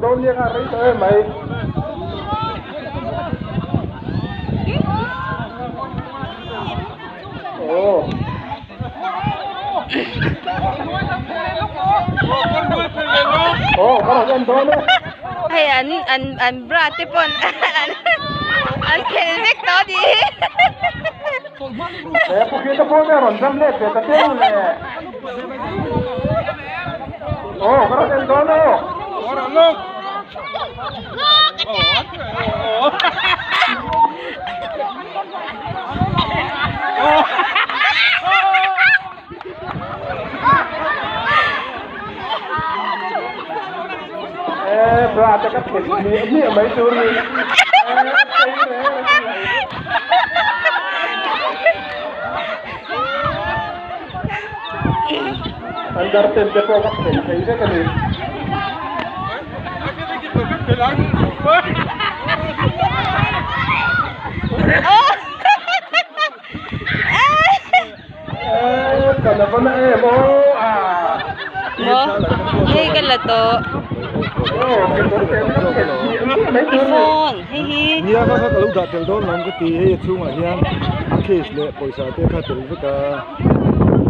Don't you got right there, mate? Oh. Oh, parang ganun eh. Ay, brate po. Ang kelmek to, di. Eh, pukita po meron, samlet, eh, tatiro na eh. Oh, parang ganun eh. Parang look. Brate ka ini may suri. Andar tempe po ka kaya ka ni. Kana pa na eh mo Hey, kalato. iPhone. Hehe. Nia ka ka lu da tel do nam ka ti he chung a hian a case le poisa te kha tel ka